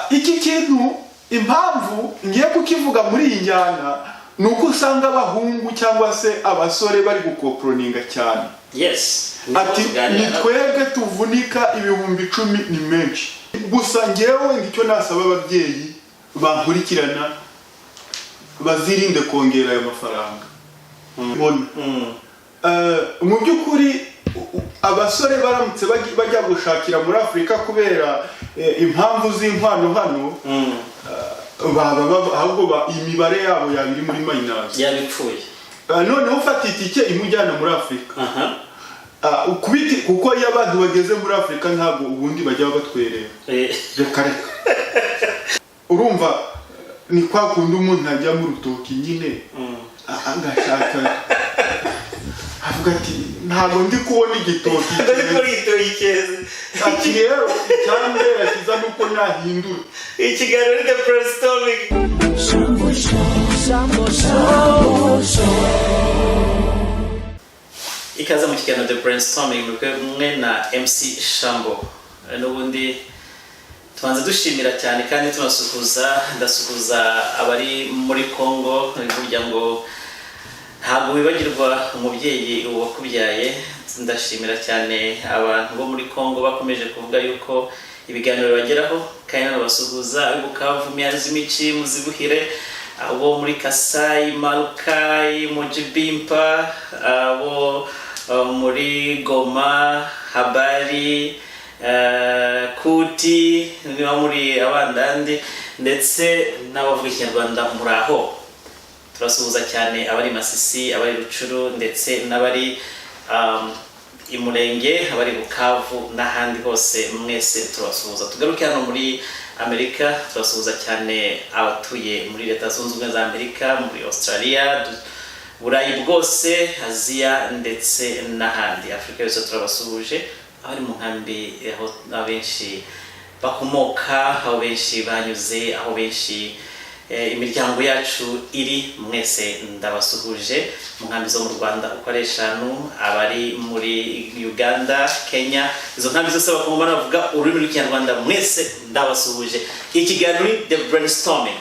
iki kintu impamvu ngiye kukivuga muri iyi njyana nuko usanga abahungu cyangwa se abasore bari gukoproninga cyane. Yes. Ati ni twebwe tuvunika ibihumbi 10 ni menshi. Gusa ngewe ngicyo nasaba ababyeyi bankurikirana bazirinde kongera ayo mafaranga. Mu by'ukuri abasore baramutse bajya gushakira muri Afrika kubera impamvu z'inkwano hano ahubwo imibare yabo yabiri muri minus yabipfuye. Noneho ufata itike imujyana muri Afrika. Ukubiti kuko iyo abantu bageze muri Afrika ntabwo ubundi bajya batwerera. Reka urumva ni kwa kundi umuntu ajya mu rutoki nyine agashaka avuga ati ntabwo ndi kubona igitoki cyeze. Ati rero cyambera kiza nuko nahindura ikiganiro ni The Brainstorming. Ikaza mu kiganiro The Brainstorming mwe na MC Shambo. N'ubundi tubanza dushimira cyane kandi ndasukuza abari muri Congo burya ngo ntabwo wibagirwa umubyeyi wakubyaye. Ndashimira cyane abantu bo muri Congo bakomeje kuvuga yuko ibiganiro bageraho kandi nabasuhuza ari Bukavu, Miazimichi, Muzibuhire, abo muri Kasai, Malkai, Mujibimpa, abo muri Goma, Habari, Kuti, niba muri abandandi ndetse n'abavuga Ikinyarwanda muraho. Turasuhuza cyane abari Masisi, abari Rucuru ndetse n'abari Imurenge, abari Bukavu n'ahandi hose mwese turasuhuza. Tugaruke hano muri Amerika, turasuhuza cyane abatuye muri Leta Zunze Ubumwe za Amerika, muri Australia, Burayi bwose, Aziya ndetse n'ahandi. Afrika yose turabasuhuje. Abari mu nkambi aho abenshi bakomoka, aho benshi banyuze, aho benshi imiryango yacu iri, mwese ndabasuhuje. Mu nkambi zo mu Rwanda uko ari 5, abari muri Uganda, Kenya, izo nkambi zose bakomoma bavuga ururimi rw'Ikinyarwanda, mwese ndabasuhuje. Ikiganiro ni The Brainstorming.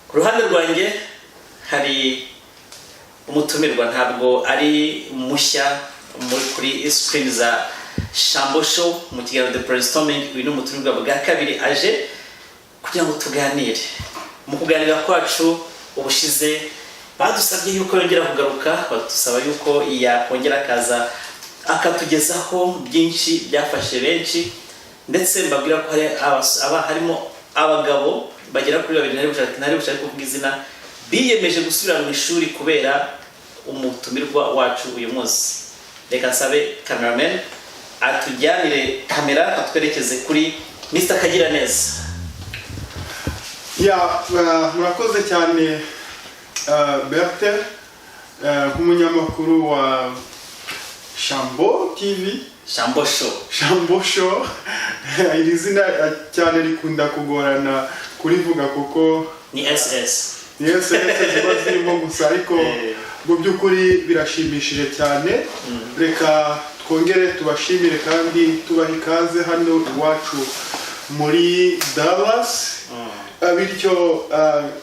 Ku ruhande rwanjye hari umutumirwa, ntabwo ari mushya kuri screen za Shambo Show. Mu kiganiro The Brainstorming uyu ni umutumirwa bwa kabiri aje kugira ngo tuganire. Mu kuganira kwacu ubushize badusabye yuko yongera kugaruka, badusaba yuko yakongera akaza akatugezaho byinshi byafashe benshi, ndetse mbabwira ko harimo abagabo bagera kuri 2 ntari bushaka kuvuga izina biyemeje gusubira mu ishuri kubera umutumirwa wacu uyu munsi. Reka nsabe cameraman atujyanire kamera atwerekeze kuri Mr. Kagiraneza. Murakoze cyane Berthe, nk'umunyamakuru wa Shambo TV, Shambo Show. Shambo Show. Iri zina cyane rikunda kugorana kurivuga kuko ni SS. Ni SS ziba zirimo gusa, ariko mu by'ukuri birashimishije cyane. Reka twongere tubashimire kandi tubaha ikaze hano iwacu muri Dallas. Bityo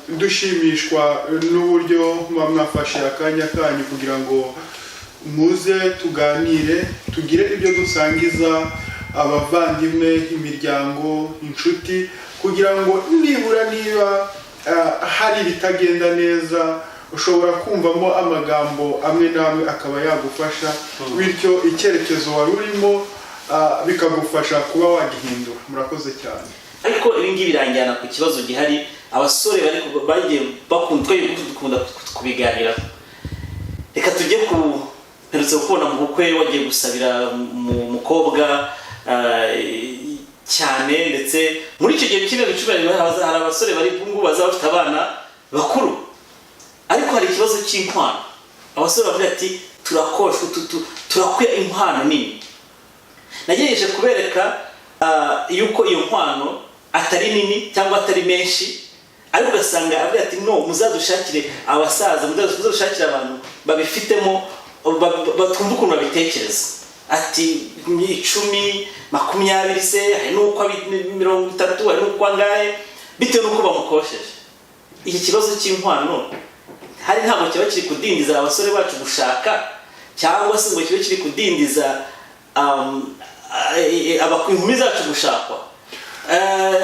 dushimishwa n'uburyo mwafashe akanya kanyu kugira ngo muze tuganire, tugire ibyo dusangiza abavandimwe, imiryango, inshuti, kugira ngo nibura niba hari ibitagenda neza ushobora kumvamo amagambo amwe namwe akaba yagufasha, bityo icyerekezo wari urimo bikagufasha kuba wagihindura. Murakoze cyane. Ariko ibingi birangira ku kibazo gihari, abasore bagiye bakunda kubiganira. Reka tujye ku perutse kubona mu bukwe wagiye gusabira mu mukobwa cyane, ndetse muri icyo gihe kimwe bicubanye hari abasore bari bungu baza bafite abana bakuru, ariko hari ikibazo cy'inkwano. Abasore bavuga ati turakoshwe turakwiye inkwano nini. Nagerageje kubereka yuko iyo nkwano atari nini cyangwa atari menshi, ariko ugasanga avuga ati no, muzadushakire abasaza, muzadushakire abantu babifitemo batumva ukuntu babitekereza. ati 10, 20 se hari nuko 30 hari nuko angahe bitewe nuko bamukosheje. Iki kibazo cy'inkwano hari ntabwo kiba kiri kudindiza abasore bacu gushaka cyangwa se ngo kibe kiri kudindiza abakwihumi zacu gushakwa.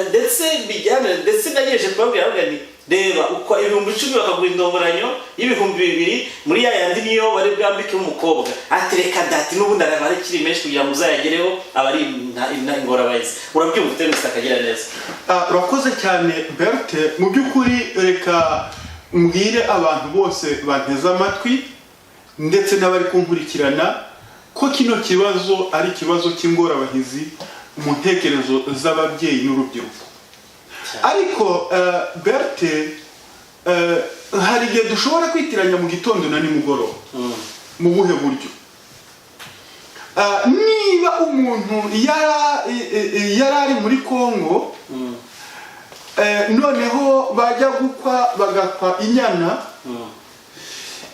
Ndetse bijyana ndetse nagejeje kubabwira bagani reba uko 10,000 bakagura indongoranyo y'2,000 muri ya yandi niyo bari bwambike umukobwa atereka dati n'ubundi arabare kiri menshi kugira ngo uzayagereho abari ingorabayizi. Urabyumva ute Mr. Kagira neza? Urakoze cyane Berthe, mu by'ukuri reka mbwire abantu bose banteze amatwi ndetse n'abari kunkurikirana ko kino kibazo ari ikibazo cy'ingorabahizi mu ntekerezo z'ababyeyi n'urubyiruko. Ariko Berthe, hari igihe dushobora kwitiranya mu gitondo na nimugoroba. Mu buhe buryo? Niba umuntu yarari muri Kongo, noneho bajya gukwa bagakwa inyana,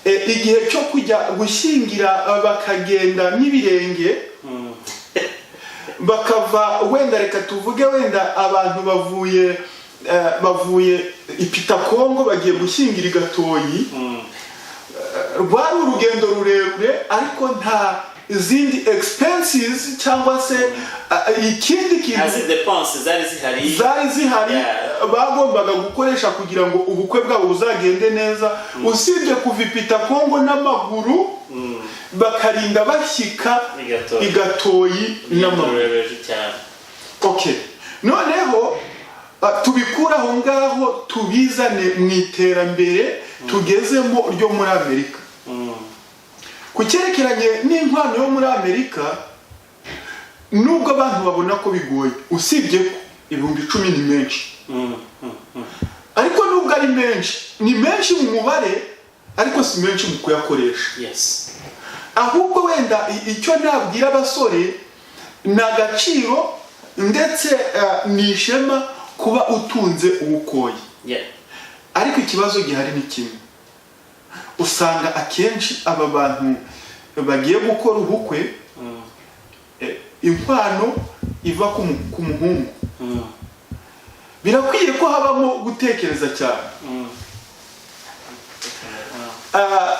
igihe cyo kujya gushyingira bakagenda n'ibirenge, bakava wenda reka tuvuge wenda abantu bavuye ipita Kongo bagiye gushyingira Gatoyi, rwari urugendo rurerure ariko nta izindi expenses cyangwa se ikindi kintu zari zihari bagombaga gukoresha kugira ngo ubukwe bwabo buzagende neza, usibye kuva ipita Kongo n'amaguru bakarinda bashyika Gatoyi n'amaguru. Okay, noneho tubikura aho ngaho tubizane mu iterambere tugezemo ryo muri Amerika. Ku cyerekeranye n'inkwano yo muri Amerika, nubwo abantu babona ko bigoye, usibye ko 10,000 ni menshi, ariko nubwo ari menshi, ni menshi mu mubare ariko si menshi mu kuyakoresha. Ahubwo wenda icyo nabwira abasore na gaciro ndetse nishema kuba utunze ubukoye. Ariko ikibazo gihari ni kimwe, usanga akenshi aba bantu bagiye gukora ubukwe, inkwano iva ku muhungu. Birakwiye ko habamo gutekereza cyane.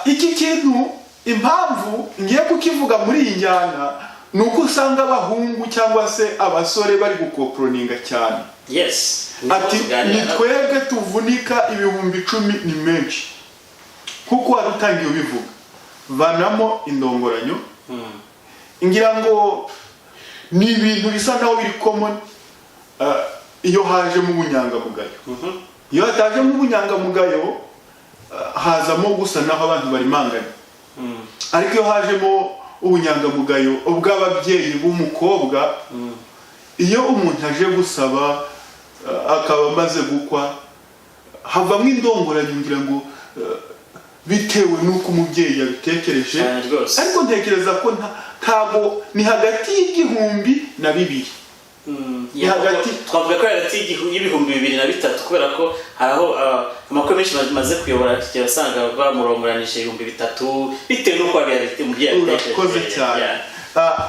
Iki kintu impamvu ngiye kukivuga muri iyi njyana nuko usanga abahungu cyangwa se abasore bari gukoproninga cyane. Ati ni twebwe tuvunika 10,000 ni menshi. Kuko warutangiye ubivuga, vanamo indongoranyo. Ngira ngo ni ibintu bisa naho biri common iyo haje mu bunyangamugayo. Iyo hataje mu bunyangamugayo hazamo gusa naho abantu bari mangana. Ariko iyo hajemo ubunyangamugayo ubw'ababyeyi b'umukobwa, iyo umuntu aje gusaba akaba amaze gukwa, havamo indongoranyo ngira ngo bitewe nuko umubyeyi yabitekereje. Ariko ntekereza ko ntago ni hagati y'1,000 na 2,000. Twavuga ko hagati y'2,000 na 3,000 kubera ko haraho amakuru menshi maze kuyobora kirasanga bamurongoranije 3,000 bitewe nuko abiyarite umubyeyi yatekereje.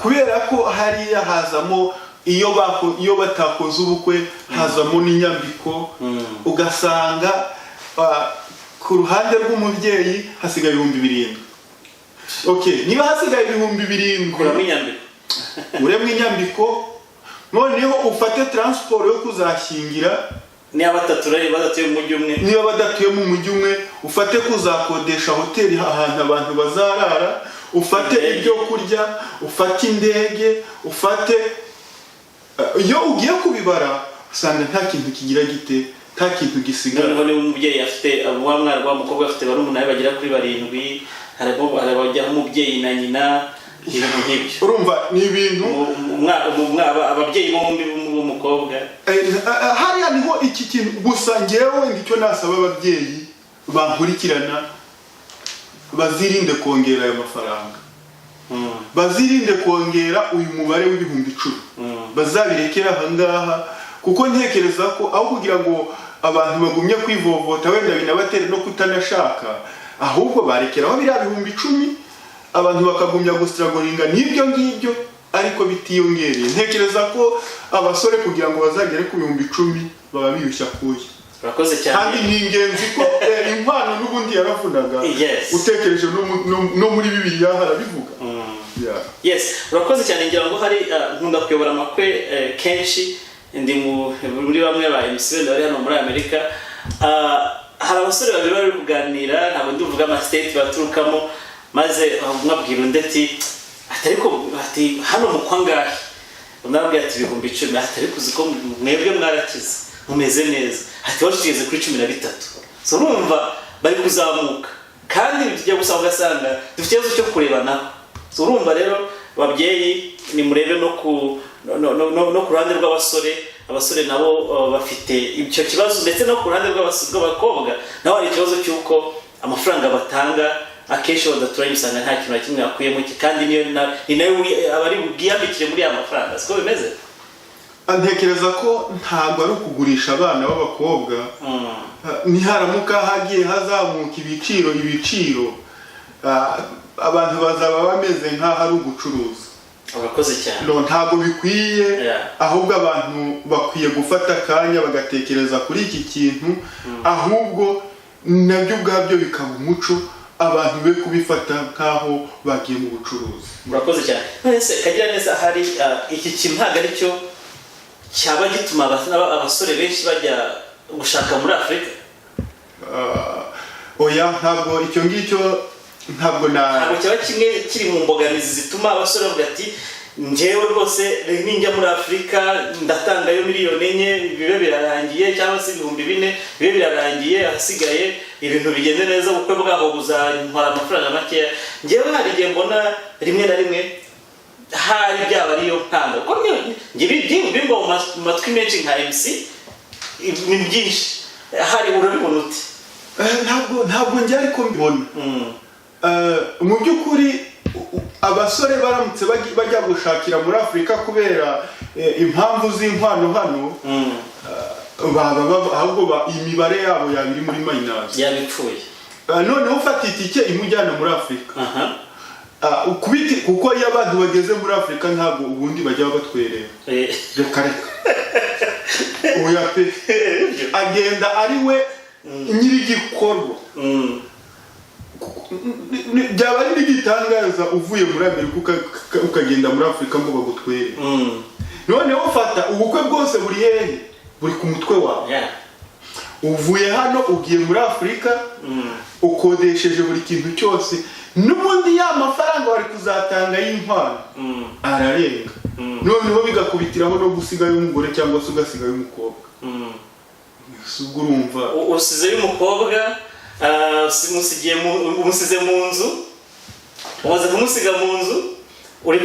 Kubera ko hari hazamo iyo batakoze ubukwe hazamo n'inyambiko, ugasanga ku ruhande rw'umubyeyi hasigaye 7,000. Okay, niba hasigaye 7,000 uremwe inyambiko, noneho ufate transport yo kuzashyingira. Niba badatuye mu mujyi umwe, niba badatuye mu mujyi umwe, ufate kuzakodesha hoteli ahantu abantu bazarara, ufate ibyo kurya, ufate indege, ufate iyo ugiye kubibara usanga nta kintu kigira gite, nta kintu gisigara. None umubyeyi afite umwana w'umukobwa afite barumuna bagera kuri 7, harabajya umubyeyi na nyina, ibintu nk'ibyo. Urumva ni ibintu ababyeyi b'umukobwa. Hariya niho iki kintu gusa ngewe ngicyo nasaba ababyeyi bankurikirana bazirinde kongera ayo mafaranga. Bazirinde kongera uyu mubare w'10,000. Bazabirekera aha ngaha, kuko ntekereza ko aho kugira ngo abantu bagumye kwivovota wenda binabatera no kutanashaka, ahubwo barekeraho biriya 10,000 abantu bakagumya gustragolinga n'ibyo ngibyo ariko bitiyongereye. Ntekereza ko abasore kugira ngo bazagere ku 10,000 baba biyushya kuye. Urakoze cyane. Kandi ni ingenzi ko inkwano n'ubundi yaravunaga. Yes. Utekereje no muri Bibiliya harabivuga. Yeah. Yes, urakoze cyane ngira ngo hari nkunda kuyobora amakwe kenshi ndi muri bamwe ba MC bari hano muri Amerika. Hari abasore babiri bari kuganira ntabwo ndivuga ama state baturukamo maze mwabwira undi ati hano mu kwangahe unabwiye ati 10,000 atari kuziko mwebwe mwarakize mumeze neza ati washigeze kuri 13. So urumva bari kuzamuka kandi bijya gusaba ugasanga dufite ikibazo cyo kurebana. So urumva rero babyeyi ni murebe no ku ruhande rw'abasore. Abasore nabo bafite icyo kibazo ndetse no ku ruhande rw'abakobwa nabo hari ikibazo cy'uko amafaranga batanga akenshi badaturanye usanga nta kintu na kimwe yakuyemo kandi ni nayo abari bwiyambikire muri aya mafaranga. Siko bimeze? Ntekereza ko ntabwo ari ukugurisha abana b'abakobwa. Niharamuka hagiye hazamuka ibiciro abantu bazaba bameze nk'aho ari ugucuruza. Abakoze cyane. No, ntabwo bikwiye. Ahubwo abantu bakwiye gufata akanya bagatekereza kuri iki kintu. Ahubwo nabyo ubwabyo bikaba umuco abantu be kubifata nkaho bagiye mu bucuruzi. Murakoze cyane. Nese kagira neza hari iki kintu ntabwo ari cyo cyaba gituma abasore benshi bajya gushaka muri Afrika. Oya, ntabwo icyo ngicyo ntabwo cyaba kimwe kiri mu mbogamizi zituma abasore bavuga ati njyewe rwose ninjya muri Afrika ndatangayo 4,000,000 bibe birarangiye cyangwa se 4,000 bibe birarangiye hasigaye ibintu bigende neza ubukwe bwaho buzantwara amafaranga make. Njyewe hari igihe mbona rimwe na rimwe hari byaba ariyo ntanga ko njye bimba mu matwi menshi nka MC ni byinshi hari urabibona uti? Ntabwo njye ariko mbibona. Mu by'ukuri abasore baramutse bajya gushakira muri Afrika kubera impamvu z'inkwano hano ahubwo imibare yabo yabiri muri minus yabipfuye. None ufata itike imujyana muri Afrika. Kuko iyo abantu bageze muri Afrika ntabwo ubundi bajya batwerera. Reka oya pe agenda ari we nyirigikorwa. Byaba ari n'igitangaza uvuye muri Amerika ukagenda muri Afrika ngo bagutwere. None ufata ubukwe bwose buri hehe buri ku mutwe wawe. Uvuye hano ugiye muri Afrika ukodesheje buri kintu cyose n'ubundi ya mafaranga bari kuzatanga y'inkwano ararenga. Noneho bigakubitiraho no gusigayo umugore cyangwa se ugasigayo umukobwa. Urumva usize y'umukobwa umusize mu nzu umaze kumusiga mu nzu uri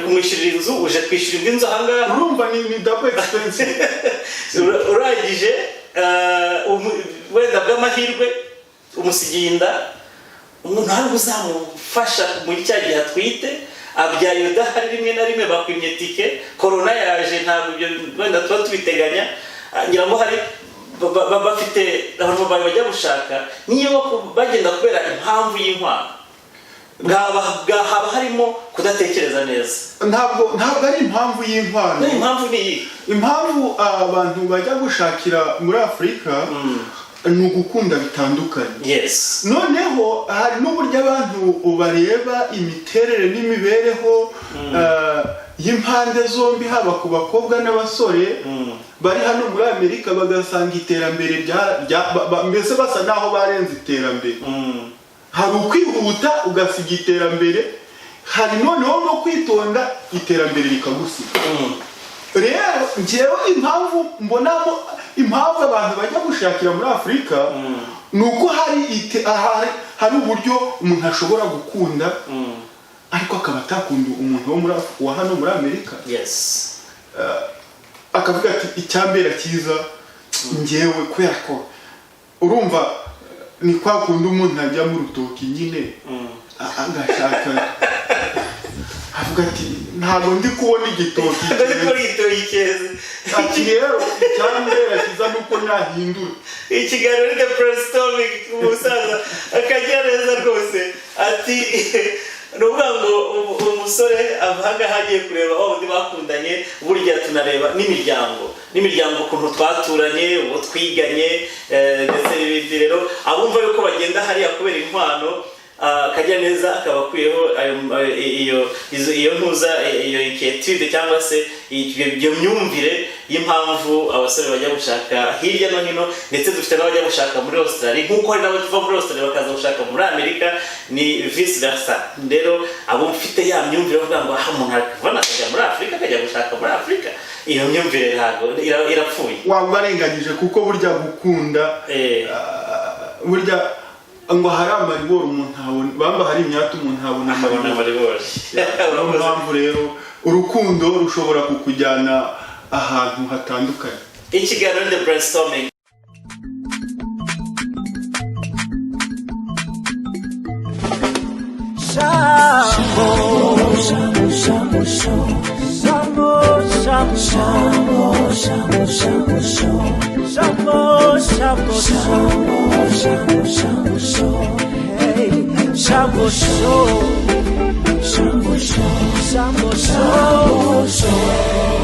kumwishyurira inzu uje kwishyura inzu ahangaha. Urumva ni double expense. Urangije wenda bw'amahirwe umusigiye inda umuntu hari uzamufasha muri cya gihe atwite abyaye udahari rimwe na rimwe bakwimye tike corona yaje ntabwo ibyo wenda tuba tubiteganya ngira ngo hari bafite abantu bajya gushaka niyo bagenda kubera impamvu y'inkwano haba harimo kudatekereza neza. Ntabwo ari impamvu y'inkwano. Impamvu ni iyi. Impamvu abantu bajya gushakira muri Afrika ni ugukunda bitandukanye. Yes. Noneho hari n'uburyo abantu bareba imiterere n'imibereho y'impande zombi haba ku bakobwa n'abasore bari hano muri Amerika bagasanga iterambere mbese basa naho barenze iterambere. Hari ukwihuta ugasiga iterambere, hari noneho no kwitonda iterambere rikagusiga. Rero njyewe impamvu mbonamo impamvu abantu bajya gushakira muri Afrika nuko hari uburyo umuntu ashobora gukunda ariko akaba atakunda umuntu wa hano muri Amerika. Yes. Akavuga ati icyambera cyiza njyewe kubera ko urumva ni kwa kundi umuntu ajya mu rutoki nyine agashaka avuga ati ntabwo ndi kubona igitoki cyeze. Ati rero icyambera cyiza nuko nahindura ikiganiro ni brainstorming umusaza akagereza rwose ati nuvuga ngo umusore avuga hagiye kureba wundi bakundanye burya tunareba n'imiryango ukuntu twaturanye uwo twiganye ndetse n'ibindi rero abumva yuko bagenda hariya kubera inkwano kajya neza akabakwiyeho iyo ntuza iyo inquiétude cyangwa se iyo myumvire y'impamvu abasore bajya gushaka hirya no hino ndetse dufite n'abajya gushaka muri Australia nk'uko hari n'abava muri Australia bakaza gushaka muri Amerika ni vice versa rero abo mfite ya myumvire bavuga ngo umuntu arikuvana akajya muri Afrika akajya gushaka muri Afrika iyo myumvire ntabwo irapfuye wabarenganyije kuko burya gukunda burya ngo hari amaribori umuntu abona bamba hari imyaka umuntu abona amaribori mpamvu rero urukundo rushobora kukujyana ahantu hatandukanye ikiganiro The Brainstorming Shambo show.